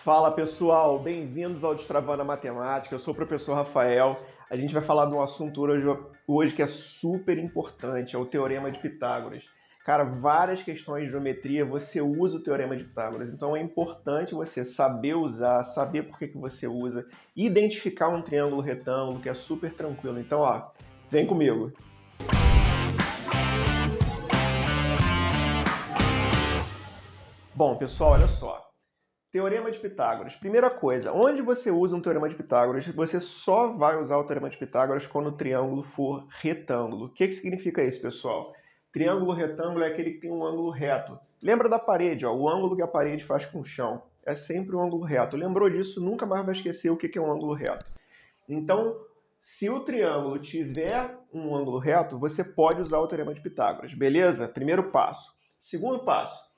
Fala pessoal, bem-vindos ao Destravando a Matemática. Eu sou o professor Rafael. A gente vai falar de um assunto hoje que é super importante, é o Teorema de Pitágoras. Cara, várias questões de geometria você usa o Teorema de Pitágoras, então é importante você saber usar, saber por que você usa, identificar um triângulo retângulo, que é super tranquilo. Então, ó, vem comigo. Bom, pessoal, olha só. Teorema de Pitágoras. Primeira coisa, onde você usa um Teorema de Pitágoras, você só vai usar o Teorema de Pitágoras quando o triângulo for retângulo. O que significa isso, pessoal? Triângulo retângulo é aquele que tem um ângulo reto. Lembra da parede, ó, o ângulo que a parede faz com o chão. É sempre um ângulo reto. Lembrou disso, nunca mais vai esquecer o que é um ângulo reto. Então, se o triângulo tiver um ângulo reto, você pode usar o Teorema de Pitágoras, beleza? Primeiro passo. Segundo passo.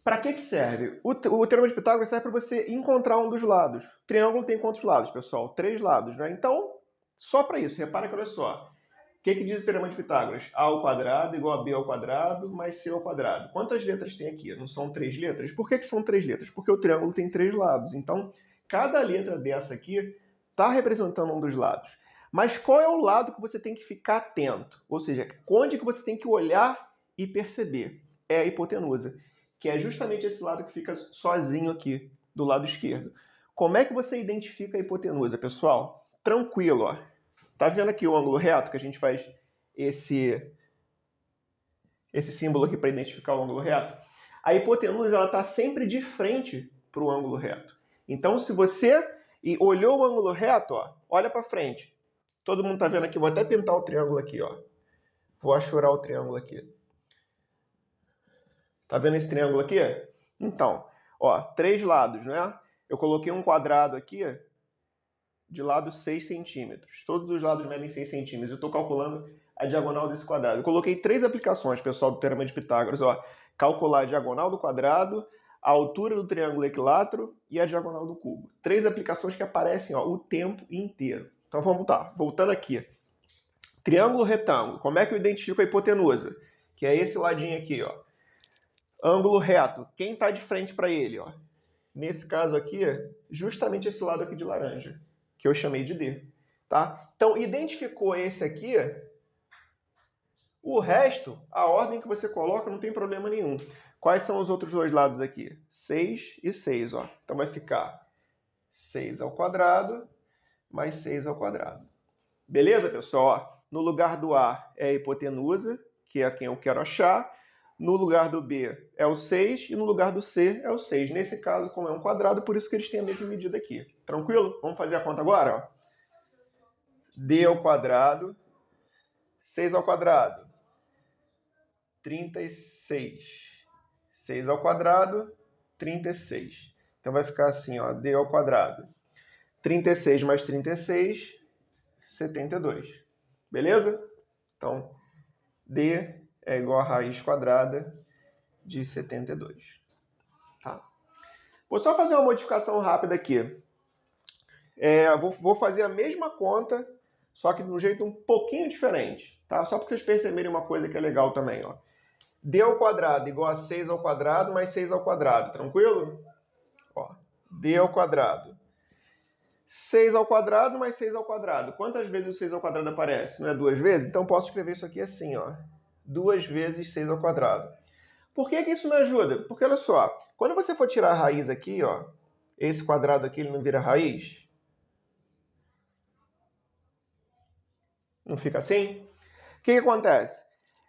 Para que serve? O Teorema de Pitágoras serve para você encontrar um dos lados. O triângulo tem quantos lados, pessoal? 3 lados, né? Então, só para isso. Repara que olha só. O que diz o Teorema de Pitágoras? A ao quadrado igual a b ao quadrado mais c ao quadrado. Quantas letras tem aqui? Não são 3 letras? Por que são 3 letras? Porque o triângulo tem 3 lados. Então, cada letra dessa aqui está representando um dos lados. Mas qual é o lado que você tem que ficar atento? Ou seja, onde que você tem que olhar e perceber? É a hipotenusa, que é justamente esse lado que fica sozinho aqui, do lado esquerdo. Como é que você identifica a hipotenusa, pessoal? Tranquilo, ó. Tá vendo aqui o ângulo reto, que a gente faz esse símbolo aqui para identificar o ângulo reto? A hipotenusa ela está sempre de frente para o ângulo reto. Então, se você olhou o ângulo reto, ó, olha para frente. Todo mundo tá vendo aqui? Vou até pintar o triângulo aqui, ó. Vou achurar o triângulo aqui. Tá vendo esse triângulo aqui? Então, ó, 3 lados, né? Eu coloquei um quadrado aqui de lado 6 centímetros. Todos os lados medem 6 centímetros. Eu estou calculando a diagonal desse quadrado. Eu coloquei 3 aplicações, pessoal, do Teorema de Pitágoras. Ó, calcular a diagonal do quadrado, a altura do triângulo equilátero e a diagonal do cubo. 3 aplicações que aparecem, ó, o tempo inteiro. Então vamos lá, voltando aqui. Triângulo retângulo. Como é que eu identifico a hipotenusa? Que é esse ladinho aqui, ó. Ângulo reto, quem está de frente para ele? Ó? Nesse caso aqui, justamente esse lado aqui de laranja, que eu chamei de D. Tá? Então, identificou esse aqui, o resto, a ordem que você coloca não tem problema nenhum. Quais são os outros dois lados aqui? 6 e 6. Ó. Então vai ficar 6 ao quadrado mais 6 ao quadrado. Beleza, pessoal? Ó, no lugar do A é a hipotenusa, que é quem eu quero achar. No lugar do B é o 6 e no lugar do C é o 6. Nesse caso, como é um quadrado, por isso que eles têm a mesma medida aqui. Tranquilo? Vamos fazer a conta agora? Ó. D ao quadrado, 6 ao quadrado, 36. 6 ao quadrado, 36. Então vai ficar assim, ó, D ao quadrado. 36 mais 36, 72. Beleza? Então, D é igual a raiz quadrada de 72. Tá? Vou só fazer uma modificação rápida aqui. Vou fazer a mesma conta, só que de um jeito um pouquinho diferente. Tá? Só para vocês perceberem uma coisa que é legal também. Ó. D ao quadrado igual a 6 ao quadrado mais 6 ao quadrado. Tranquilo? Ó, D ao quadrado. 6 ao quadrado mais 6 ao quadrado. Quantas vezes o 6 ao quadrado aparece? Não é 2 vezes? Então posso escrever isso aqui assim, ó. 2 vezes 6 ao quadrado. Por que isso me ajuda? Porque, olha só, quando você for tirar a raiz aqui, ó, esse quadrado aqui ele não vira raiz? Não fica assim? O que acontece?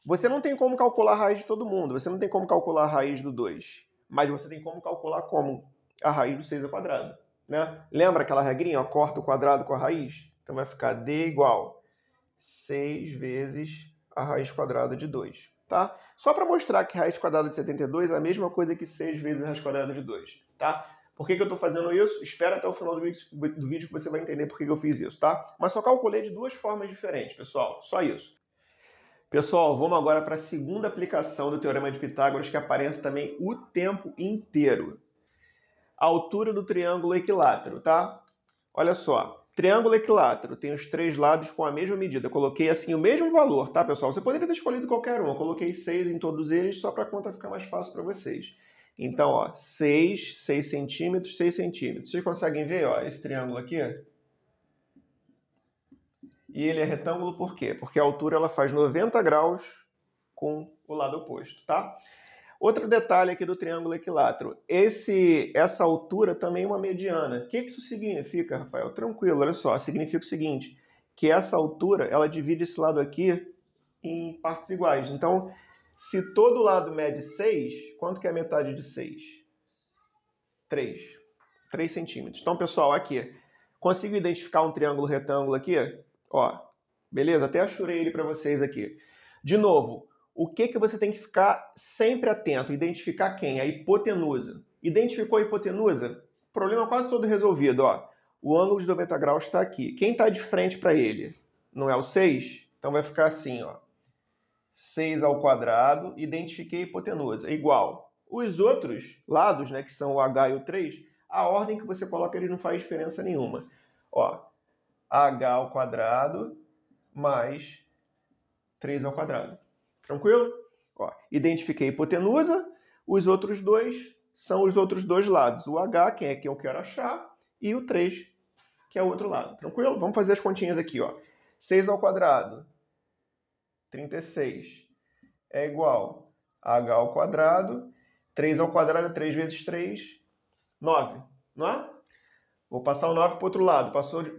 Você não tem como calcular a raiz de todo mundo, você não tem como calcular a raiz do 2, mas você tem como calcular como? A raiz do 6 ao quadrado. Né? Lembra aquela regrinha? Ó, corta o quadrado com a raiz? Então vai ficar D igual 6 vezes a raiz quadrada de 2. Tá? Só para mostrar que raiz quadrada de 72 é a mesma coisa que 6 vezes a raiz quadrada de 2. Tá? Por que eu estou fazendo isso? Espera até o final do vídeo que você vai entender por que eu fiz isso. Tá? Mas só calculei de duas formas diferentes, pessoal. Só isso. Pessoal, vamos agora para a segunda aplicação do Teorema de Pitágoras, que aparece também o tempo inteiro. A altura do triângulo equilátero, tá? Olha só, triângulo equilátero tem os 3 lados com a mesma medida. Eu coloquei assim o mesmo valor, tá, pessoal? Você poderia ter escolhido qualquer um. Eu coloquei 6 em todos eles só para a conta ficar mais fácil para vocês. Então, ó, 6 centímetros, 6 centímetros. Vocês conseguem ver, ó, esse triângulo aqui? E ele é retângulo por quê? Porque a altura ela faz 90 graus com o lado oposto, tá? Outro detalhe aqui do triângulo equilátero. Essa altura também é uma mediana. O que isso significa, Rafael? Tranquilo, olha só. Significa o seguinte, que essa altura, ela divide esse lado aqui em partes iguais. Então, se todo lado mede 6, quanto que é a metade de 6? 3. 3 centímetros. Então, pessoal, aqui, consigo identificar um triângulo retângulo aqui? Ó, beleza? Até achurei ele para vocês aqui. De novo, o que você tem que ficar sempre atento? Identificar quem? A hipotenusa. Identificou a hipotenusa? Problema quase todo resolvido, ó. O ângulo de 90 graus está aqui. Quem está de frente para ele? Não é o 6? Então vai ficar assim, ó. 6 ao quadrado, identifiquei a hipotenusa, igual. Os outros lados, né, que são o H e o 3, a ordem que você coloca eles não faz diferença nenhuma. Ó, H ao quadrado mais 3 ao quadrado. Tranquilo? Ó, identifiquei a hipotenusa, os outros dois são os outros dois lados. O H, que é quem eu quero achar, e o 3, que é o outro lado. Tranquilo? Vamos fazer as continhas aqui, ó. 6 ao quadrado, 36, é igual a H ao quadrado. 3 ao quadrado é 3 vezes 3, 9, não é? Vou passar o 9 para o outro lado.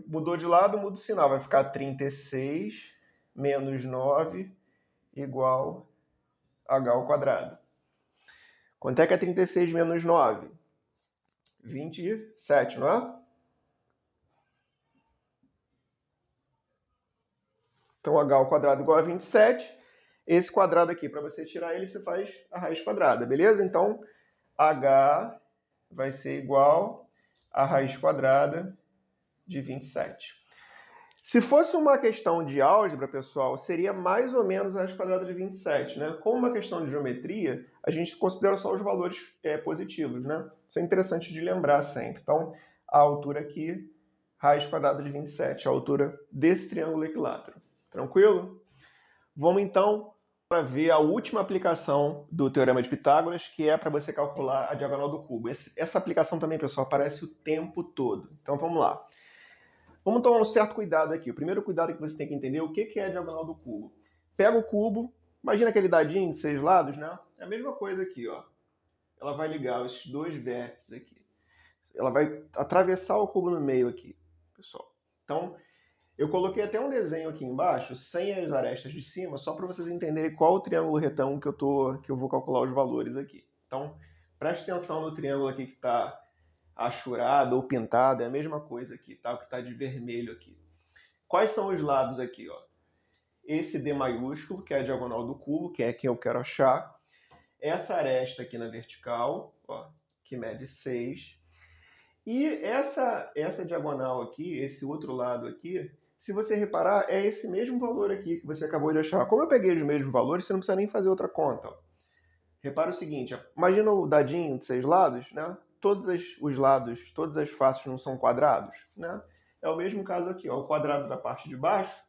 Mudou de lado, muda o sinal. Vai ficar 36 menos 9 igual a H ao quadrado. Quanto é que é 36 menos 9? 27, não é? Então, H ao quadrado igual a 27. Esse quadrado aqui, para você tirar ele, você faz a raiz quadrada, beleza? Então, H vai ser igual a raiz quadrada de 27. Se fosse uma questão de álgebra, pessoal, seria mais ou menos a raiz quadrada de 27, né? Como uma questão de geometria, a gente considera só os valores positivos, né? Isso é interessante de lembrar sempre. Então, a altura aqui, raiz quadrada de 27, a altura desse triângulo equilátero. Tranquilo? Vamos então para ver a última aplicação do Teorema de Pitágoras, que é para você calcular a diagonal do cubo. Essa aplicação também, pessoal, aparece o tempo todo. Então vamos lá. Vamos tomar um certo cuidado aqui. O primeiro cuidado que você tem que entender é o que é a diagonal do cubo. Pega o cubo, imagina aquele dadinho de 6 lados, né? É a mesma coisa aqui, ó. Ela vai ligar esses dois vértices aqui. Ela vai atravessar o cubo no meio aqui, pessoal. Então, eu coloquei até um desenho aqui embaixo, sem as arestas de cima, só para vocês entenderem qual o triângulo retângulo que eu vou calcular os valores aqui. Então, preste atenção no triângulo aqui que está achurado ou pintado, é a mesma coisa aqui, tá? O que está de vermelho aqui. Quais são os lados aqui, ó? Esse D maiúsculo, que é a diagonal do cubo, que é quem eu quero achar. Essa aresta aqui na vertical, ó, que mede 6. E essa diagonal aqui, esse outro lado aqui, se você reparar, é esse mesmo valor aqui que você acabou de achar. Como eu peguei os mesmos valores, você não precisa nem fazer outra conta. Ó. Repara o seguinte, imagina o dadinho de 6 lados, né? Todos os lados, todas as faces não são quadrados, né? É o mesmo caso aqui, ó. O quadrado da parte de baixo,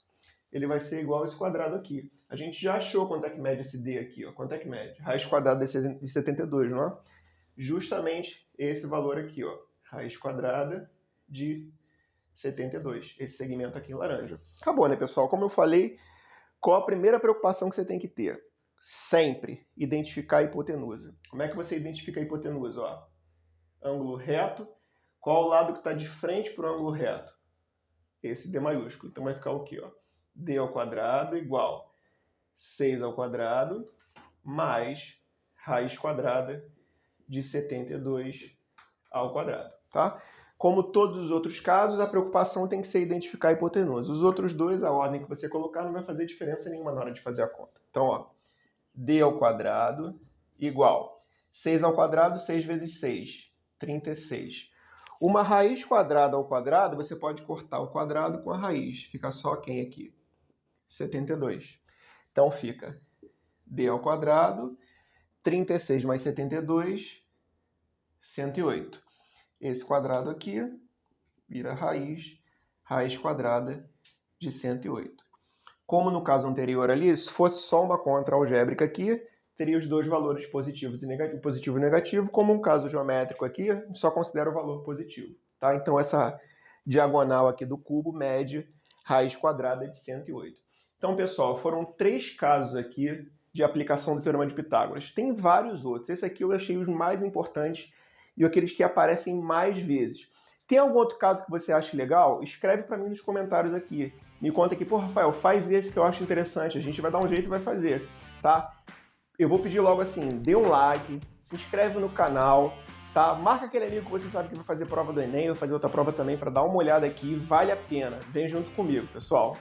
ele vai ser igual a esse quadrado aqui. A gente já achou quanto é que mede esse D aqui, ó. Quanto é que mede? Raiz quadrada de 72, não é? Justamente esse valor aqui, ó. Raiz quadrada de 72, esse segmento aqui em laranja. Acabou, né, pessoal? Como eu falei, qual a primeira preocupação que você tem que ter? Sempre identificar a hipotenusa. Como é que você identifica a hipotenusa? Ó, ângulo reto. Qual o lado que está de frente para o ângulo reto? Esse D maiúsculo. Então vai ficar o quê? Ó? D ao quadrado igual 6 ao quadrado mais raiz quadrada de 72 ao quadrado. Tá? Como todos os outros casos, a preocupação tem que ser identificar a hipotenusa. Os outros dois, a ordem que você colocar, não vai fazer diferença nenhuma na hora de fazer a conta. Então, ó, D ao quadrado igual 6 ao quadrado, 6 vezes 6, 36. Uma raiz quadrada ao quadrado, você pode cortar o quadrado com a raiz. Fica só quem aqui? 72. Então fica D ao quadrado, 36 mais 72, 108. Esse quadrado aqui vira raiz quadrada de 108. Como no caso anterior ali, se fosse só uma contra algébrica aqui, teria os dois valores positivos e negativo, positivo e negativo. Como um caso geométrico aqui, só considera o valor positivo. Tá? Então, essa diagonal aqui do cubo mede raiz quadrada de 108. Então, pessoal, foram 3 casos aqui de aplicação do Teorema de Pitágoras. Tem vários outros. Esse aqui eu achei os mais importantes e aqueles que aparecem mais vezes. Tem algum outro caso que você acha legal? Escreve para mim nos comentários aqui. Me conta aqui, pô, Rafael, faz esse que eu acho interessante. A gente vai dar um jeito e vai fazer, tá? Eu vou pedir logo assim, dê um like, se inscreve no canal, tá? Marca aquele amigo que você sabe que vai fazer prova do Enem, vai fazer outra prova também, para dar uma olhada aqui, vale a pena. Vem junto comigo, pessoal.